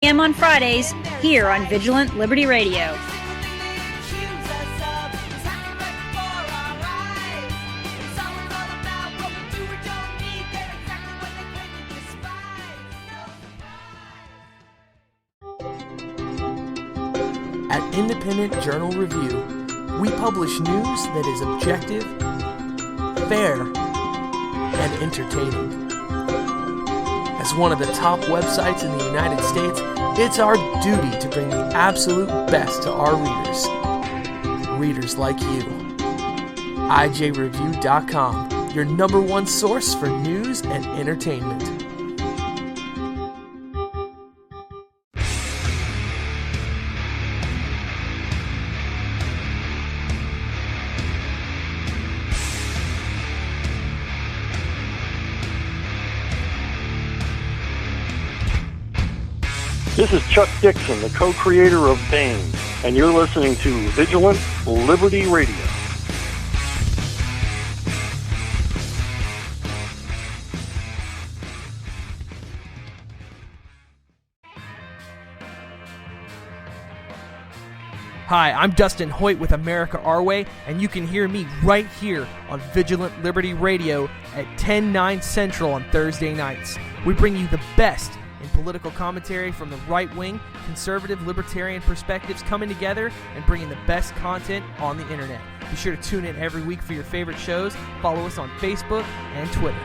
p.m. on Fridays here on Vigilant Liberty Radio. At Independent Journal Review, we publish news that is objective, fair, and entertaining. As one of the top websites in the United States, it's our duty to bring the absolute best to our readers. Readers like you. IJReview.com, your number one source for news and entertainment. This is Chuck Dixon, the co-creator of Bane, and you're listening to Vigilant Liberty Radio. Hi, I'm Dustin Hoyt with America Our Way, and you can hear me right here on Vigilant Liberty Radio at 10/9 Central on Thursday nights. We bring you the best in political commentary from the right-wing, conservative, libertarian perspectives coming together and bringing the best content on the internet. Be sure to tune in every week for your favorite shows. Follow us on Facebook and Twitter.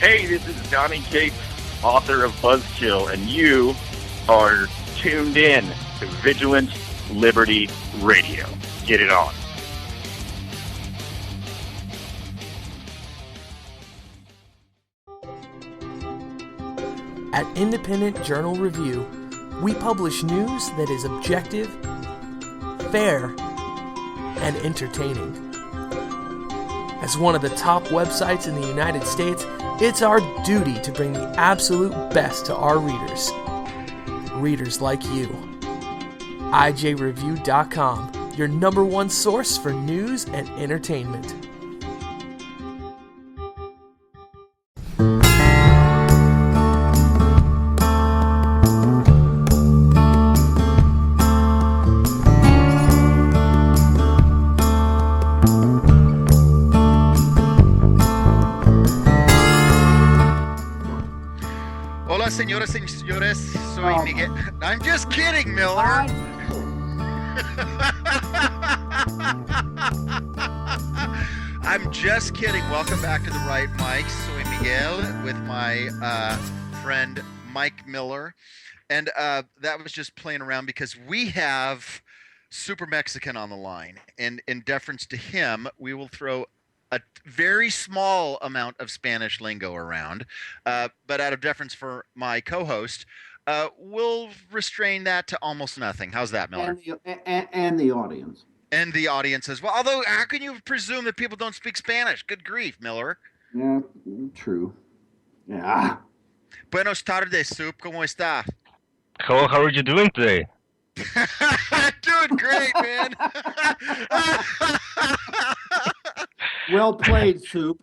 Hey, this is Johnny Cates, author of Buzzkill, and you are tuned in to Vigilant Liberty Radio. Get it on. At Independent Journal Review, we publish news that is objective, fair, and entertaining. As one of the top websites in the United States, it's our duty to bring the absolute best to our readers. Readers like you. IJReview.com, your number one source for news and entertainment. Hola, señoras y señores. Soy Miguel. I'm just kidding, Miller. I'm just kidding. Welcome back to the Right Mic. Soy Miguel with my friend Mike Miller. And that was just playing around because we have Super Mexican on the line. And in deference to him, we will throw a very small amount of Spanish lingo around. But out of deference for my co-host, we'll restrain that to almost nothing. How's that, Miller? And the audience. And the audience as well. Although, how can you presume that people don't speak Spanish? Good grief, Miller. Yeah, true. Yeah. Buenos tardes, Soup. ¿Cómo está? How are you doing today? Doing great, man. Well played, Soup.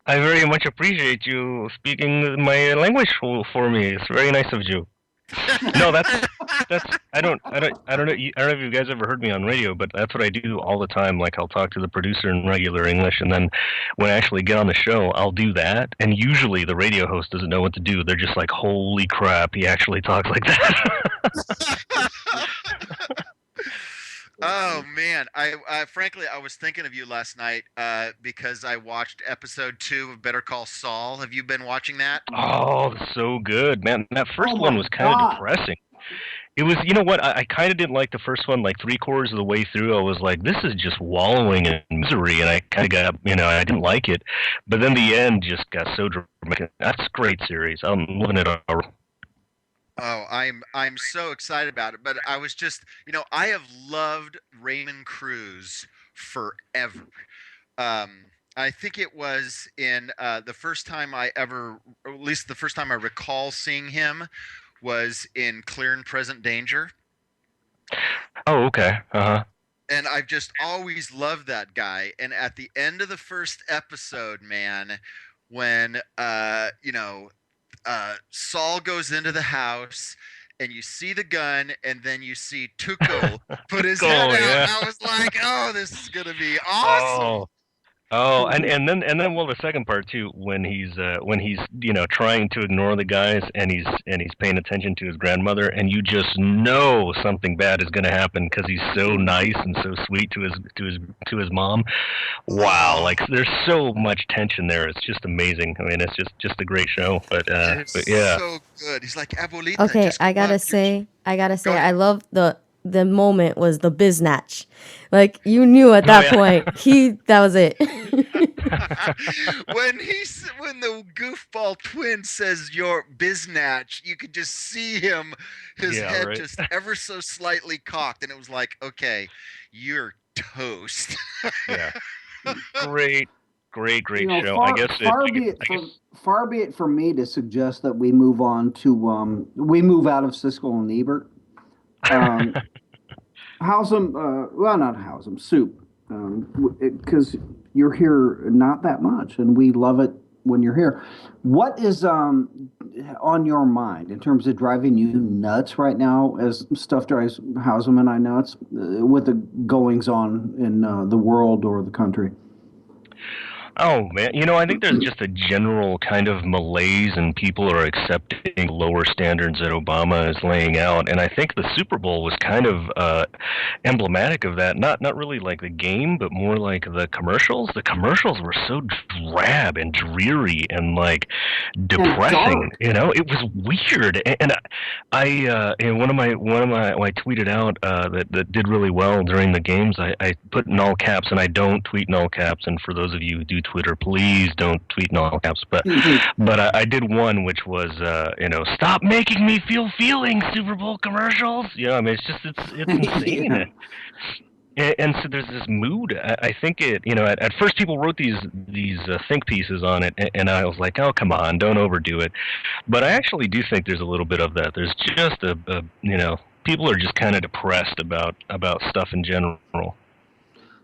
I very much appreciate you speaking my language for me. It's very nice of you. No, that's I don't know if you guys ever heard me on radio, but that's what I do all the time. Like, I'll talk to the producer in regular English, and then when I actually get on the show, I'll do that. And usually the radio host doesn't know what to do. They're just like, "Holy crap, he actually talks like that." Oh man, I frankly I was thinking of you last night because I watched episode 2 of Better Call Saul. Have you been watching that? Oh, so good, man. That first one was kind of depressing. It was, you know what, I kind of didn't like the first one, like 3/4 of the way through. I was like, this is just wallowing in misery, and I kind of got, I didn't like it. But then the end just got so dramatic. That's a great series. I'm loving it already. Oh, I'm so excited about it. But I was just, I have loved Raymond Cruz forever. I think it was in the first time I ever, or at least the first time I recall seeing him, was in Clear and Present Danger. Oh, okay. Uh-huh. And I've just always loved that guy. And at the end of the first episode, man, when Saul goes into the house and you see the gun and then you see Tuco put his Cool, head out. yeah. I was like, oh, this is gonna be awesome. Oh. Oh, and then well, the second part too, when he's trying to ignore the guys and he's paying attention to his grandmother, and you just know something bad is going to happen because he's so nice and so sweet to his mom. Wow, like there's so much tension there. It's just amazing. I mean, it's just a great show. But It's yeah. so good. He's like, Abuelita. Okay, just I come gotta on, say, Go I ahead. love the moment was the biznatch. Like you knew at that yeah. point, that was it. when the goofball twin says your biznatch, you could just see him, his Yeah, head right. just ever so slightly cocked, and it was like, okay, you're toast. Yeah. Great You know, show. I guess far be it from me to suggest that we move on to we move out of Siskel and Ebert. Housem, well, not Housem, Soup, because you're here not that much, and we love it when you're here. What is on your mind in terms of driving you nuts right now, as stuff drives Housem and I nuts, with the goings on in the world or the country? Oh man, I think there's just a general kind of malaise, and people are accepting lower standards that Obama is laying out. And I think the Super Bowl was kind of emblematic of that. Not really like the game, but more like the commercials. The commercials were so drab and dreary and like depressing. dark. It was weird. And and one of my I tweeted out that did really well during the games. I put in all caps, and I don't tweet in all caps. And for those of you who do Twitter, please don't tweet in all caps. But I did one which was stop making me feel feelings, Super Bowl commercials. I mean it's insane. And so there's this mood. I think at first people wrote these think pieces on it, and I was like, oh come on, don't overdo it. But I actually do think there's a little bit of that. There's just people are just kind of depressed about stuff in general.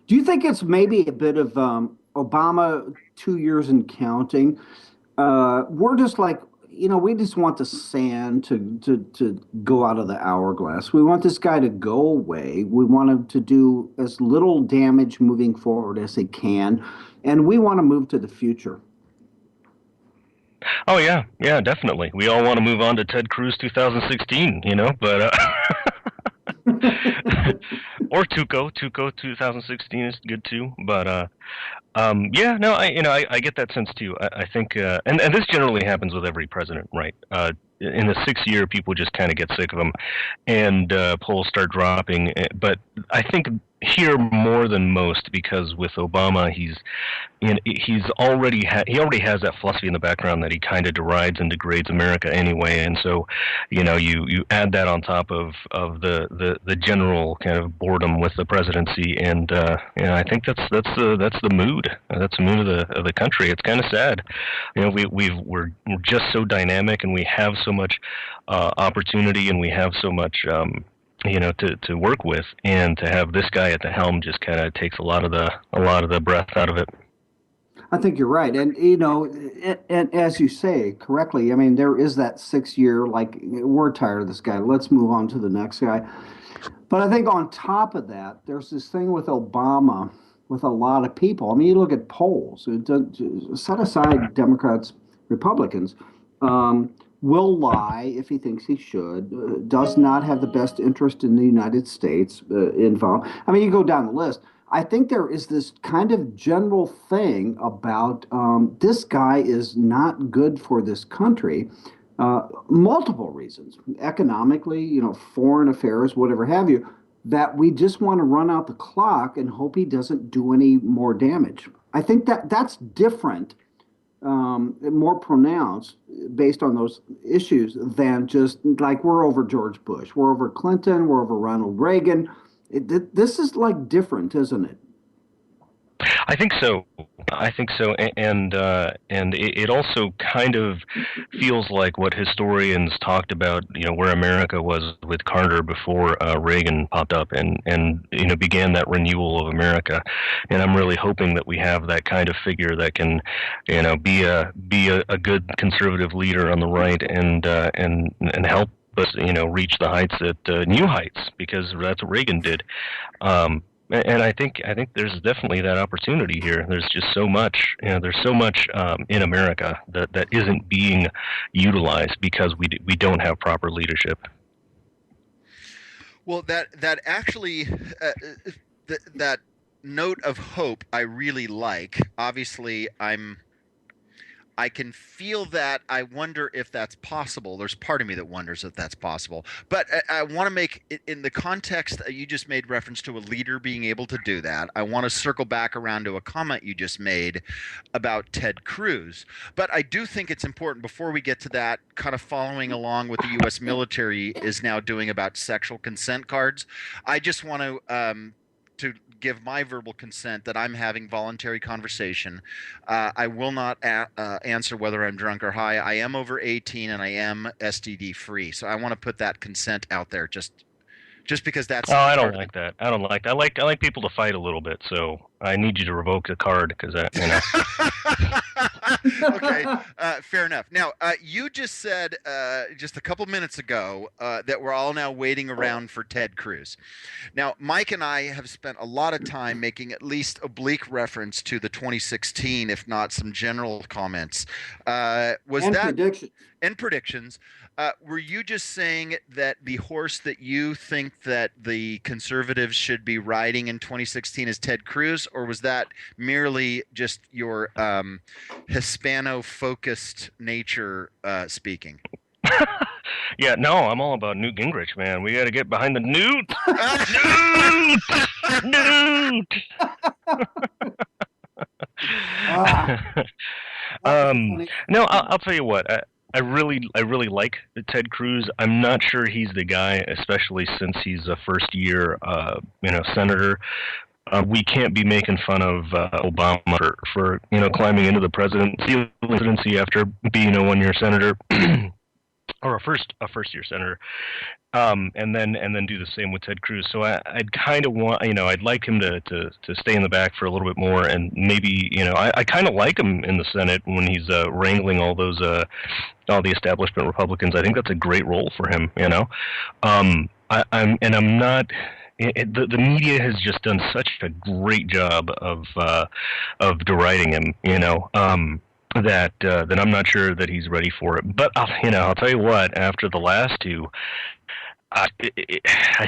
Do you think it's maybe a bit of Obama 2 years and counting? We're just like, we just want the sand to go out of the hourglass. We want this guy to go away. We want him to do as little damage moving forward as he can. And we want to move to the future. Oh yeah, definitely. We all want to move on to Ted Cruz 2016, but or Tuco 2016 is good too. But yeah, no, I get that sense too. I think, and this generally happens with every president, right? In the 6th year, people just kind of get sick of them, and polls start dropping. But I think here more than most, because with Obama, he already has that philosophy in the background that he kind of derides and degrades America anyway, and so you add that on top of the general kind of boredom with the presidency, and I think that's the mood. That's the mood of the country. It's kind of sad. We're just so dynamic, and we have so much opportunity, and we have so much to work with, and to have this guy at the helm just kind of takes a lot of the breath out of it. I think you're right. And, and as you say correctly, I mean, there is that 6 year, like, we're tired of this guy. Let's move on to the next guy. But I think on top of that, there's this thing with Obama with a lot of people. I mean, you look at polls, set aside Democrats, Republicans, will lie if he thinks he should, does not have the best interest in the United States involved. I mean, you go down the list. I think there is this kind of general thing about this guy is not good for this country. Multiple reasons, economically, foreign affairs, whatever have you, that we just want to run out the clock and hope he doesn't do any more damage. I think that's different, more pronounced based on those issues than just like we're over George Bush, we're over Clinton, we're over Ronald Reagan. This is like different, isn't it? I think so. And it also kind of feels like what historians talked about, where America was with Carter before Reagan popped up and began that renewal of America. And I'm really hoping that we have that kind of figure that can, be a good conservative leader on the right and help us, reach the heights at new heights, because that's what Reagan did. And I think there's definitely that opportunity here. There's just so much, there's so much in America that isn't being utilized because we don't have proper leadership. Well, that actually that note of hope I really like. Obviously, I can feel that. I wonder if that's possible. There's part of me that wonders if that's possible. But I want to make it in the context that you just made reference to a leader being able to do that. I want to circle back around to a comment you just made about Ted Cruz. But I do think it's important, before we get to that, kind of following along what the U.S. military is now doing about sexual consent cards. I just want to give my verbal consent that I'm having voluntary conversation. I will not answer whether I'm drunk or high. I am over 18 and I am STD free. So I want to put that consent out there just because that's. Oh, I don't like that. I don't like that. I like people to fight a little bit. So I need you to revoke the card because Okay, fair enough. Now, you just said just a couple minutes ago that we're all now waiting around for Ted Cruz. Now, Mike and I have spent a lot of time making at least oblique reference to the 2016, if not some general comments. Predictions. Were you just saying that the horse that you think that the conservatives should be riding in 2016 is Ted Cruz, or was that merely just your Hispano-focused nature speaking? Yeah, no, I'm all about Newt Gingrich, man. We got to get behind the Newt. Newt. No, I'll tell you what. I really like Ted Cruz. I'm not sure he's the guy, especially since he's a first-year, senator. We can't be making fun of Obama for climbing into the presidency after being a one-year senator or a first-year senator. And then do the same with Ted Cruz. So I'd kind of want, I'd like him to stay in the back for a little bit more, and maybe, I kind of like him in the Senate when he's wrangling all the establishment Republicans. I think that's a great role for him. I'm not. The media has just done such a great job of deriding him. That I'm not sure that he's ready for it. But I'll tell you what. After the last two, I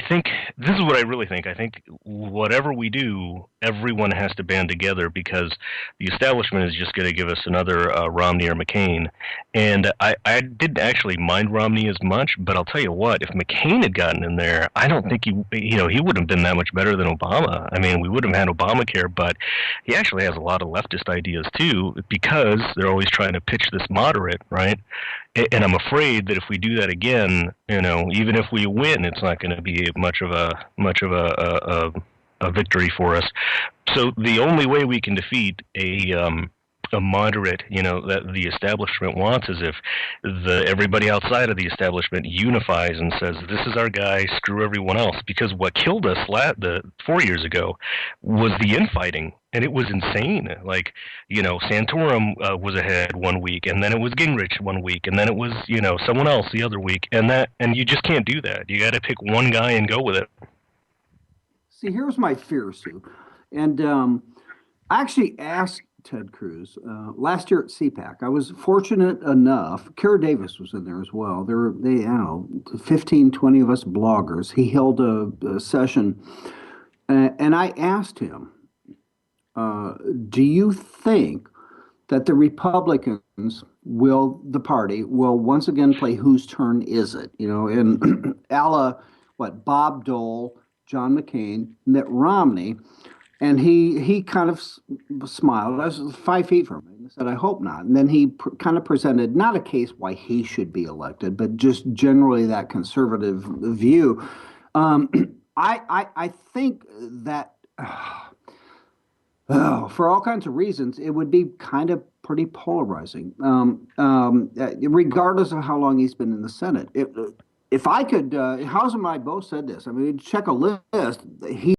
think this is what I really think. I think whatever we do, everyone has to band together, because the establishment is just going to give us another Romney or McCain. And I didn't actually mind Romney as much, but I'll tell you what, if McCain had gotten in there, I don't think he wouldn't have been that much better than Obama. I mean, we would have had Obamacare, but he actually has a lot of leftist ideas too, because they're always trying to pitch this moderate, right? And I'm afraid that if we do that again, even if we win, it's not going to be much of a victory for us. So the only way we can defeat a moderate, that the establishment wants, is if everybody outside of the establishment unifies and says, this is our guy, screw everyone else. Because what killed us 4 years ago was the infighting. And it was insane. Like, Santorum was ahead one week, and then it was Gingrich one week, and then it was, someone else the other week. And you just can't do that. You got to pick one guy and go with it. See, here's my fear, Sue. And I actually asked Ted Cruz last year at CPAC. I was fortunate enough. Kara Davis was in there as well. There were 15, 20 of us bloggers. He held a session, and I asked him, do you think that the Republicans the party will once again play whose turn is it? And Bob Dole, John McCain, Mitt Romney, and he kind of smiled. I was 5 feet from him and said, I hope not. And then he kind of presented not a case why he should be elected, but just generally that conservative view. I think that Oh, for all kinds of reasons, it would be kind of pretty polarizing, regardless of how long he's been in the Senate. If I could, Hauser and I both said this. I mean, check a list. He